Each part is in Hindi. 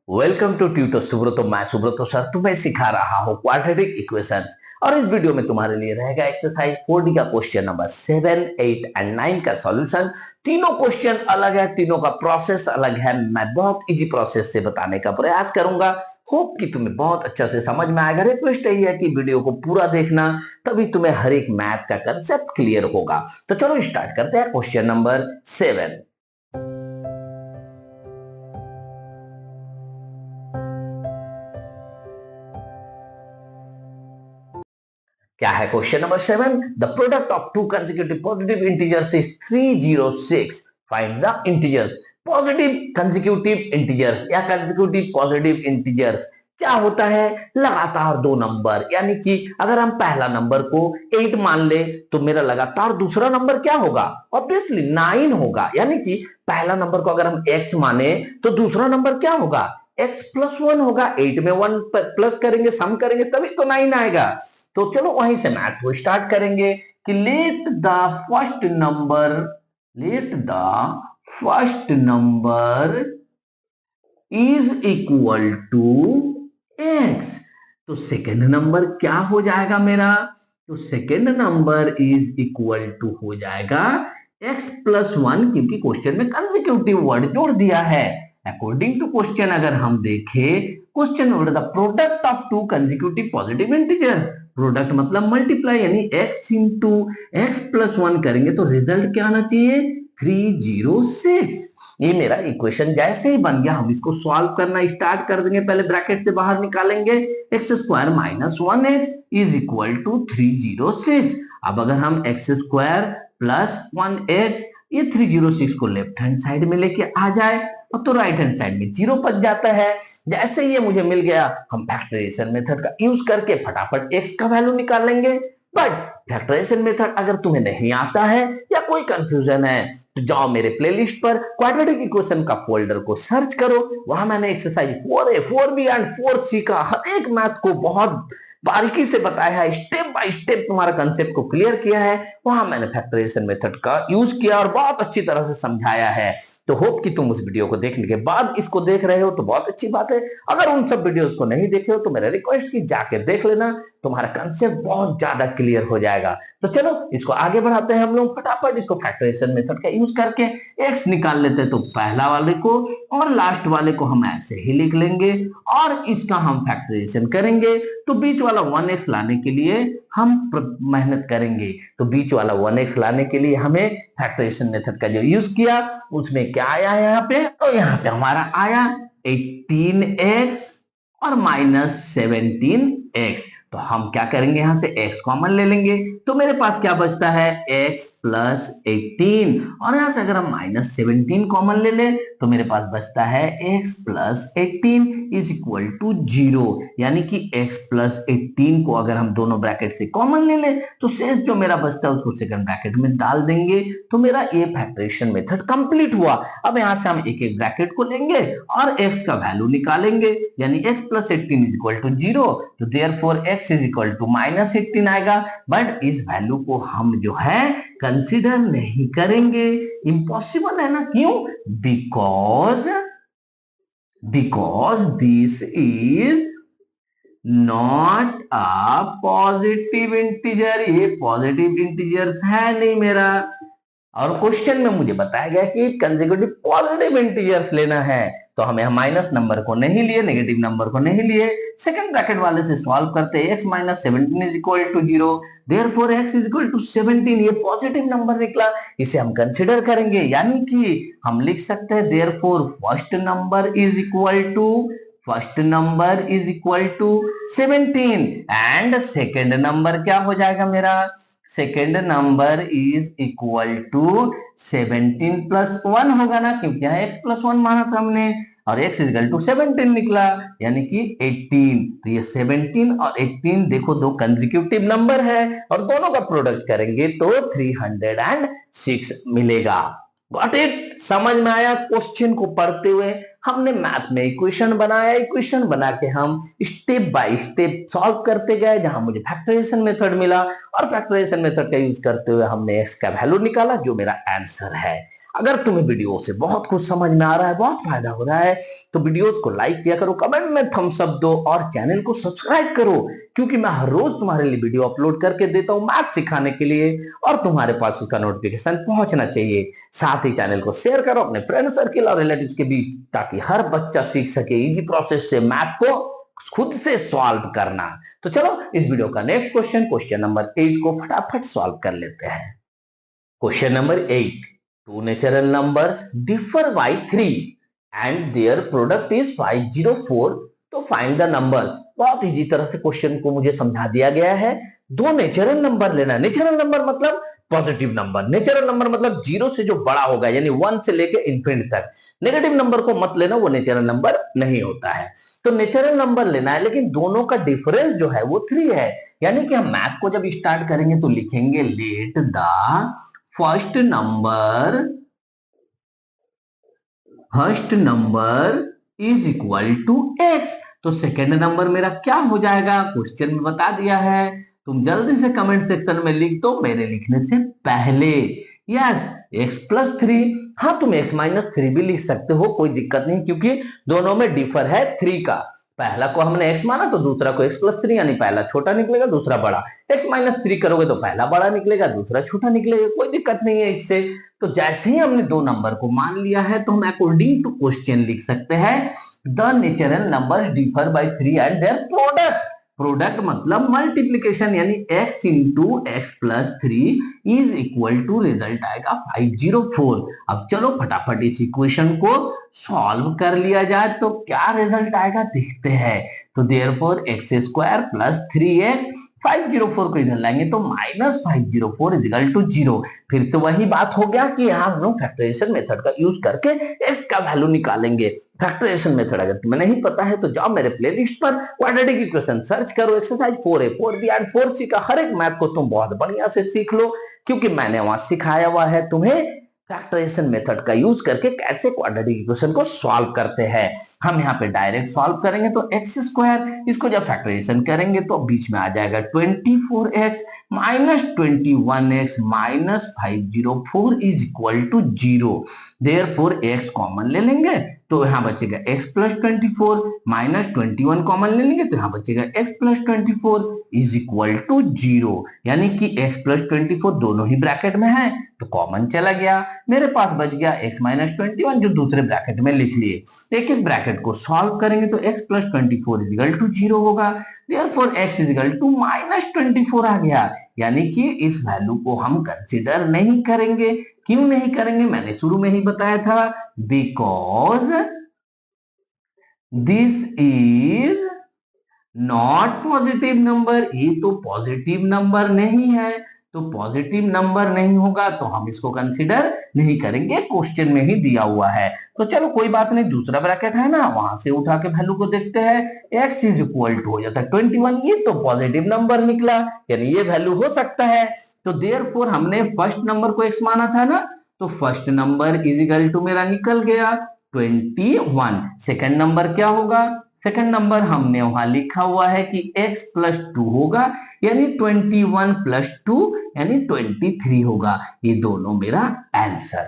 Welcome to tutor Subroto. मैं सुब्रतो सर तुम्हें सिखा रहा हूँ क्वाड्रेटिक इक्वेशंस। और इस वीडियो में तुम्हारे लिए रहेगा एक्सरसाइज 4D का क्वेश्चन नंबर 7, 8 एंड 9 का सॉल्यूशन। तीनों क्वेश्चन अलग है, तीनों का प्रोसेस अलग है। मैं बहुत इजी प्रोसेस से बताने का प्रयास करूंगा। होप कि तुम्हें बहुत अच्छा से समझ में आएगा। रिक्वेस्ट यही है कि वीडियो को पूरा देखना, तभी तुम्हें हर एक मैथ का कंसेप्ट क्लियर होगा। तो चलो स्टार्ट करते हैं क्वेश्चन नंबर 7। क्या है question number 7? The product of to consecutive positive integers is 306। Find the integers. Positive consecutive integers या कंसेक्यूटिव पॉजिटिव इंटीजर्स क्या होता है? लगातार दो नंबर, यानी कि अगर हम पहला नंबर को 8 मान ले तो मेरा लगातार दूसरा नंबर क्या होगा? ऑब्वियसली 9 होगा। यानी कि पहला नंबर को अगर हम x माने तो दूसरा नंबर क्या होगा? x प्लस 1 होगा। 8 में 1 प्लस करेंगे, सम करेंगे, तभी तो 9 आएगा। तो चलो वहीं से मैथ को स्टार्ट करेंगे कि let the first number is equal to x. तो सेकेंड नंबर क्या हो जाएगा मेरा? तो second number is equal to हो जाएगा एक्स प्लस 1, क्योंकि क्वेश्चन में कंसेक्यूटिव वर्ड जोड़ दिया है। अकॉर्डिंग टू क्वेश्चन अगर हम देखें, question word the product of to consecutive positive integers. Product मतलब मल्टीप्लाई, यानी x इंटू एक्स प्लस 1 करेंगे तो रिजल्ट क्या आना चाहिए? 306। ये मेरा इक्वेशन जैसे ही बन गया, हम इसको सॉल्व करना स्टार्ट कर देंगे। पहले ब्रैकेट से बाहर निकालेंगे, x square minus 1x is equal to 306। अब अगर हम एक्स स्क्वायर प्लस 1x, ये 306 को लेफ्ट हैंड साइड में लेके आ जाए और तो राइट हैंड साइड में 0 बच जाता है। जैसे ये मुझे मिल गया, हम फैक्टराइजेशन मेथड का यूज करके फटाफट x का वैल्यू निकाल लेंगे। बट फैक्टराइजेशन मेथड अगर तुम्हें नहीं आता है या कोई कंफ्यूजन है तो जाओ मेरे प्लेलिस्ट पर क्वाड्रेटिक इक्वेशन का फोल्डर को सर्च करो। वहां मैंने exercise 4A, 4B and 4C का हर एक मैथ को बहुत बारीकी से बताया है, स्टेप बाय स्टेप तुम्हारा कंसेप्ट को क्लियर किया है। वहां मैंने फैक्टराइजेशन मेथड का यूज किया और बहुत अच्छी तरह से समझाया है। तो होप कि तुम उस वीडियो को देखने के बाद इसको देख रहे हो तो बहुत अच्छी बात है। अगर उन सब वीडियोस को नहीं देखे हो तो मेरा रिक्वेस्ट की जाके देख लेना, तुम्हारा कंसेप्ट बहुत ज्यादा क्लियर हो जाएगा। तो चलो इसको आगे बढ़ाते हैं हम लोग फटाफट। इसको फैक्टराइजेशन मेथड का यूज करके एक्स निकाल लेते हैं। तो पहला वाले को और लास्ट वाले को हम ऐसे ही लिख लेंगे और इसका हम फैक्टराइजेशन करेंगे। तो बीच वाला 1x लाने के लिए हम मेहनत करेंगे। तो बीच वाला 1x लाने के लिए हमें फैक्टराइजेशन मेथड का जो यूज किया उसमें क्या आया यहाँ पे? तो यहाँ पे हमारा आया 18x और माइनस 17x। तो हम क्या करेंगे, यहां से x कॉमन ले लेंगे तो मेरे पास क्या बचता है? x plus 18। और यहां से अगर हम माइनस 17 कॉमन ले लें तो मेरे पास बचता है x plus 18 is equal to 0। यानी कि x प्लस 18 को अगर हम दोनों ब्रैकेट से कॉमन ले लें तो शेष जो मेरा बचता है उसको सेकंड ब्रैकेट में डाल देंगे। तो मेरा ये फैक्टराइजेशन मेथड कंप्लीट हुआ। अब यहां से हम एक एक ब्रैकेट को लेंगे और x का वैल्यू निकालेंगे, यानी x plus 18 is equal to 0। तो therefore x is equal to minus 18 आएगा। बट इस वैल्यू को हम जो है कंसीडर नहीं करेंगे, इम्पॉसिबल है ना। क्यों? Because this is not a positive integer. ये पॉजिटिव इंटीजर है नहीं मेरा। और क्वेश्चन में मुझे बताया गया कि कंसेक्यूटिव पॉजिटिव इंटीजर्स लेना है, तो हमें माइनस नंबर को नहीं लिए, नेगेटिव नंबर को नहीं लिए। सेकंड ब्रैकेट वाले से सॉल्व करते हैं, x minus 17 is equal to 0, therefore x is equal to 17। ये पॉजिटिव नंबर निकला, इसे हम कंसीडर करेंगे। यानी कि हम लिख सकते हैं therefore first number is equal to 17 and second number क्या हो जाएगा मेरा? Second number is equal to 17 plus 1 होगा ना, क्योंकि यहाँ x प्लस 1 माना था हमने और x इज इक्वल टू 17 निकला, यानी कि 18। तो ये 17 और 18 देखो दो कंसेक्यूटिव नंबर है और दोनों का प्रोडक्ट करेंगे तो 306 मिलेगा। Got it? समझ में आया? क्वेश्चन को पढ़ते हुए हमने मैथ में इक्वेशन बनाया, इक्वेशन बना के हम स्टेप बाय स्टेप सॉल्व करते गए, जहां मुझे फैक्टराइजेशन मेथड मिला और फैक्टराइजेशन मेथड का यूज करते हुए हमने x का वैल्यू निकाला जो मेरा आंसर है। अगर तुम्हें वीडियो से बहुत कुछ समझ में आ रहा है, बहुत फायदा हो रहा है, तो वीडियोस को लाइक किया करो, कमेंट में थम्स अप दो और चैनल को सब्सक्राइब करो, क्योंकि मैं हर रोज तुम्हारे लिए वीडियो अपलोड करके देता हूं मैथ सिखाने के लिए और तुम्हारे पास उसका नोटिफिकेशन पहुंचना चाहिए। साथ ही चैनल को शेयर करो अपने फ्रेंड सर्किल और रिलेटिव्स के बीच, ताकि हर बच्चा सीख सके इजी प्रोसेस से मैथ को खुद से सॉल्व करना। तो चलो इस वीडियो का नेक्स्ट क्वेश्चन, क्वेश्चन नंबर 8 को फटाफट सॉल्व कर लेते हैं। Question number 8, two natural numbers differ by 3 and their product is 504, तो फाइंड द नंबर्स। बहुत इजी तरह से क्वेश्चन को मुझे समझा दिया गया है। दो नेचुरल नंबर लेना है। नेचुरल नंबर मतलब पॉजिटिव नंबर, नेचुरल नंबर मतलब जीरो से जो बड़ा होगा, यानी 1 से लेके इंफिनिट तक। नेगेटिव नंबर को मत लेना, वो नेचुरल नंबर नहीं होता है। तो नेचुरल नंबर लेना है, लेकिन दोनों का डिफरेंस जो है वो 3 है। यानी कि हम मैथ को जब स्टार्ट करेंगे तो लिखेंगे let the first number is equal to x. तो सेकेंड नंबर मेरा क्या हो जाएगा, क्वेश्चन में बता दिया है, तुम जल्दी से कमेंट सेक्शन में लिख दो मेरे लिखने से पहले। Yes, x plus three. हाँ, तुम एक्स माइनस थ्री भी लिख सकते हो, कोई दिक्कत नहीं, क्योंकि दोनों में डिफर है 3 का। पहला को हमने एक्स माना तो दूसरा को एक्स प्लस थ्री, यानी पहला छोटा निकलेगा दूसरा बड़ा। एक्स माइनस थ्री करोगे तो पहला बड़ा निकलेगा दूसरा छोटा निकलेगा, कोई दिक्कत नहीं है इससे। तो जैसे ही हमने दो नंबर को मान लिया है तो हम अकॉर्डिंग टू क्वेश्चन लिख सकते हैं the natural numbers differ by 3 and their product. Product मतलब मल्टीप्लीकेशन, यानी x into x plus three is equal to result आएगा 504। अब चलो फटाफट इस इक्वेशन को सॉल्व कर लिया जाए तो क्या रिजल्ट आएगा देखते हैं। तो therefore x square plus 3x, 504 को इधर लाएंगे तो माइनस 504 इज इक्वल टू 0। फिर तो वही बात हो गया कि यहाँ हम लोग फैक्टराइजेशन मेथड का यूज करके x का वैल्यू निकालेंगे। फैक्टराइजेशन मेथड अगर तुम्हें नहीं पता है तो जाओ मेरे प्लेलिस्ट पर क्वाड्रेटिक इक्वेशन सर्च करो, exercise 4a 4b and 4c का हर एक मैथ को तुम बहुत बढ़िया से सीख लो, क्योंकि मैंने वहां सिखाया हुआ है तुम्हें फैक्टराइजेशन मेथड का यूज करके कैसे क्वाड्रेटिक इक्वेशन को सॉल्व करते हैं। हम यहाँ पे डायरेक्ट सॉल्व करेंगे तो एक्स स्क्वायर, इसको जब फैक्टराइजेशन करेंगे तो बीच में आ जाएगा 24x minus 21x minus 504 is equal to 0। Therefore x common ले लेंगे तो यहाँ बचेगा x प्लस 24 माइनस 21 कॉमन ले लेंगे तो यहाँ बचेगा x plus 24 is equal to 0। यानी कि x प्लस 24 दोनों ही ब्रैकेट में है तो कॉमन चला गया, मेरे पास बच गया x माइनस 21 जो दूसरे ब्रैकेट में लिख लिए। एक एक ब्रैकेट को सॉल्व करेंगे तो x plus 24 is equal to 0 होगा। Therefore x is equal to minus 24 आ गया, यानी कि इस वैल्यू को हम कंसीडर नहीं करेंगे। क्यों नहीं करेंगे, मैंने शुरू में ही बताया था, because this is not positive number. ये तो पॉजिटिव नंबर नहीं है, तो पॉजिटिव नंबर नहीं होगा तो हम इसको कंसीडर नहीं करेंगे, क्वेश्चन में ही दिया हुआ है। तो चलो कोई बात नहीं, दूसरा ब्रैकेट है ना, वहां से उठा के वैल्यू को देखते हैं। x इज इक्वल टू हो जाता है 21, ये तो पॉजिटिव नंबर निकला, यानी ये वैल्यू हो सकता है। तो देयरफॉर हमने फर्स्ट नंबर को x माना था ना, तो first number is equal to मेरा निकल गया 21। सेकंड नंबर क्या होगा, सेकंड नंबर हमने वहां लिखा हुआ है कि x प्लस 2 होगा, यानी 21 प्लस 2 यानी 23 होगा। ये दोनों मेरा आंसर।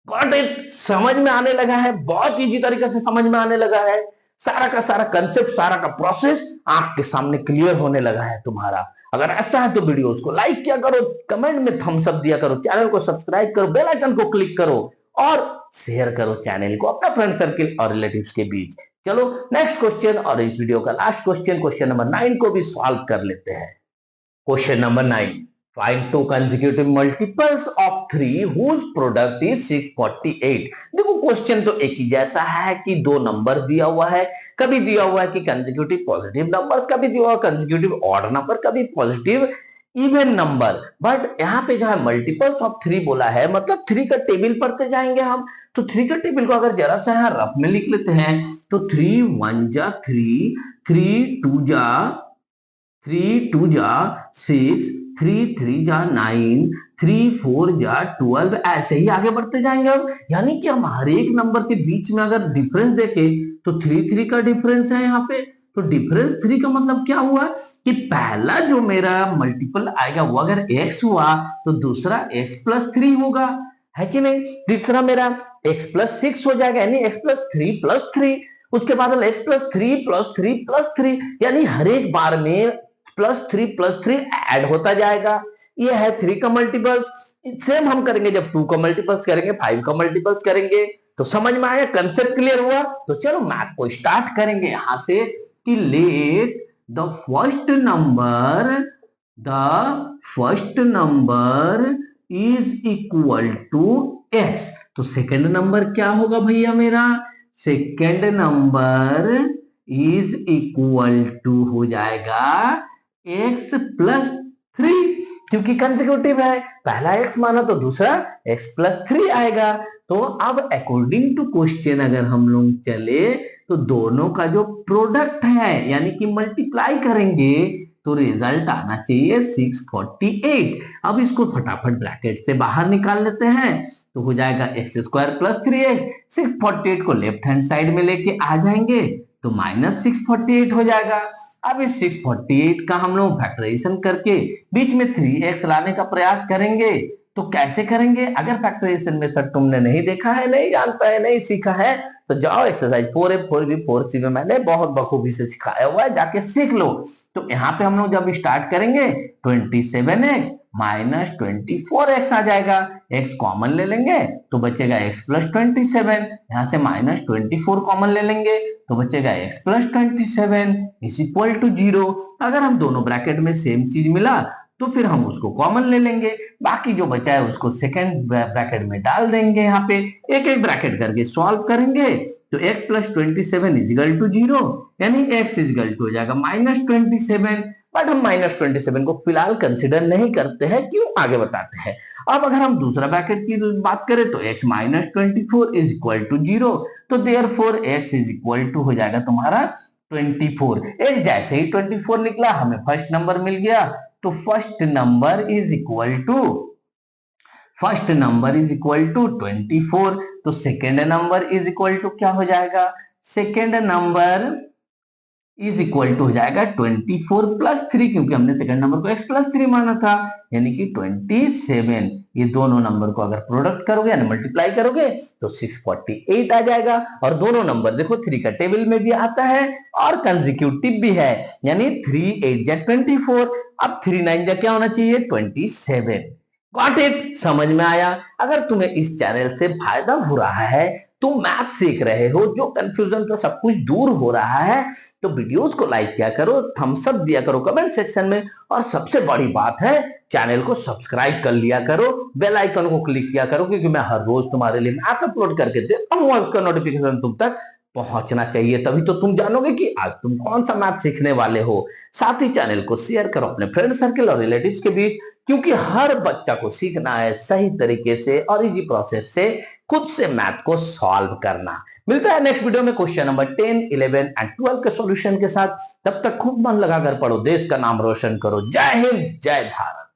गॉट इट, समझ में आने लगा है, बहुत इजी तरीके से समझ में आने लगा है। सारा का सारा कंसेप्ट, सारा का प्रोसेस आंख के सामने क्लियर होने लगा है तुम्हारा। अगर ऐसा है तो वीडियोस को लाइक किया करो, कमेंट में थम्स अप दिया करो, चैनल को सब्सक्राइब करो, बेल आइकन को क्लिक करो और शेयर करो चैनल को अपना फ्रेंड सर्किल और रिलेटिव्स के बीच। चलो नेक्स्ट क्वेश्चन और इस वीडियो का लास्ट क्वेश्चन, क्वेश्चन नंबर 9 को भी सॉल्व कर लेते हैं। Question number 9, find to consecutive multiples of 3 whose product is 648। देखो क्वेश्चन तो एक ही जैसा है कि दो नंबर दिया हुआ है, कभी दिया हुआ है कि कंसेक्यूटिव पॉजिटिव नंबर्स, कभी दिया हुआ कंसेक्यूटिव ऑड नंबर, कभी पॉजिटिव इवन नंबर। बट यहाँ पे जो है मल्टीपल्स ऑफ 3 बोला है, मतलब 3 का टेबल पढ़ते जाएंगे हम। तो 3 का टेबल को अगर जरा सा यहाँ रफ में लिख लेते हैं तो 3 1 जा 3, 3 2 जा 6, 3 3 जा 9, 3 4 जा 12, ऐसे ही आगे बढ़ते जाएंगे हम। यानी कि हम हर एक नंबर के बीच में अगर डिफरेंस देखें तो 3 3 का डिफरेंस है यहाँ पे। तो डिफरेंस 3 का मतलब क्या हुआ कि पहला जो मेरा मल्टीपल आएगा वो अगर x हुआ तो दूसरा x प्लस 3 होगा, है कि नहीं। तीसरा मेरा x प्लस 6 हो जाएगा, यानी x प्लस 3 प्लस 3। उसके बाद x प्लस 3 प्लस 3 प्लस 3, यानी हर एक बार में प्लस 3 ऐड होता जाएगा। ये है 3 का मल्टीपल्स। सेम हम करेंगे जब 2 का मल्टीपल्स करेंगे, 5 का मल्टीपल्स करेंगे। तो समझ में आया, कंसेप्ट क्लियर हुआ। तो चलो मैथ को स्टार्ट करेंगे यहां से कि let the first number is equal to x। तो सेकंड नंबर क्या होगा भैया मेरा, second number is equal to हो जाएगा x प्लस 3, क्योंकि कंसेक्यूटिव है, पहला x माना तो दूसरा x प्लस 3 आएगा। तो अब अकॉर्डिंग टू क्वेश्चन अगर हम लोग चले तो दोनों का जो प्रोडक्ट है यानी कि मल्टीप्लाई करेंगे तो रिजल्ट आना चाहिए 648। अब इसको फटाफट ब्रैकेट से बाहर निकाल लेते हैं, तो हो जाएगा x स्क्वायर प्लस 3x। 648 को लेफ्ट हैंड साइड में लेके आ जाएंगे तो माइनस 648 हो जाएगा। अब इस 648 का हम लोग फैक्टराइजेशन करके बीच में 3x लाने का प्रयास करेंगे। तो कैसे करेंगे, अगर फैक्टराइजेशन मेथड तुमने नहीं देखा है, नहीं जानता है, नहीं सीखा है, तो जाओ एक्सरसाइज 4a 4b 4c में मैंने बहुत बखूबी से सिखाया हुआ है, जाके सीख लो। तो यहाँ पे हम लोग जब स्टार्ट करेंगे 27x माइनस 24x आ जाएगा। x कॉमन ले लेंगे तो बचेगा x प्लस 27, यहाँ से माइनस 24 कॉमन ले लेंगे तो बचेगा x plus 27 is equal to 0। अगर हम दोनों ब्रैकेट में सेम चीज मिला तो फिर हम उसको कॉमन ले लेंगे, बाकी जो बचा है उसको सेकंड ब्रैकेट में डाल देंगे। यहाँ पे एक एक ब्रैकेट करके सॉल्व करेंगे तो x प्लस 27 इजिकल टू 0, यानी x इजिकल टू हो जाएगा माइनस 27। बट हम माइनस 27 को फिलहाल कंसिडर नहीं करते हैं, क्यों आगे बताते हैं। अब अगर हम दूसरा ब्रैकेट की बात करें तो x minus 24 is equal to 0, तो therefore x is equal to हो जाएगा तुम्हारा 24। x जैसे ही 24 निकला हमें फर्स्ट नंबर मिल गया, तो first number is equal to 24। तो second number is equal to क्या हो जाएगा, second number is equal to हो जाएगा 24 प्लस 3, क्योंकि हमने सेकंड नंबर को x प्लस 3 माना था, यानी कि 27। ये दोनों नंबर को अगर प्रोडक्ट करोगे यानी मल्टीप्लाई करोगे तो 648 आ जाएगा। और दोनों नंबर देखो 3 का टेबल में भी आता है और कंसेक्यूटिव भी है, यानी 3 8 जा 24, अब 3 9 जा क्या होना चाहिए 27। गॉट इट, समझ में आया। अगर तुम्हें इस चैनल से फायदा हो रहा है, तुम मैथ सीख रहे हो, जो कंफ्यूजन तो सब कुछ दूर हो रहा है, तो वीडियोस को लाइक किया करो, थम्स अप दिया करो कमेंट सेक्शन में, और सबसे बड़ी बात है चैनल को सब्सक्राइब कर लिया करो, बेल आइकन को क्लिक किया करो, क्योंकि मैं हर रोज तुम्हारे लिए मैथ अपलोड करके देता हूं और उसका नोटिफिकेशन तुम तक पहुंचना चाहिए, तभी तो तुम जानोगे कि आज तुम कौन सा मैथ सीखने वाले हो। साथ ही चैनल को शेयर करो अपने फ्रेंड सर्कल और रिलेटिव्स के बीच, क्योंकि हर बच्चा को सीखना है सही तरीके से और इजी प्रोसेस से खुद से मैथ को सॉल्व करना। मिलता है नेक्स्ट वीडियो में क्वेश्चन नंबर 10, 11 एंड 12 के सॉल्यूशन के साथ। तब तक खूब मन लगाकर पढ़ो, देश का नाम रोशन करो। जय हिंद, जय भारत।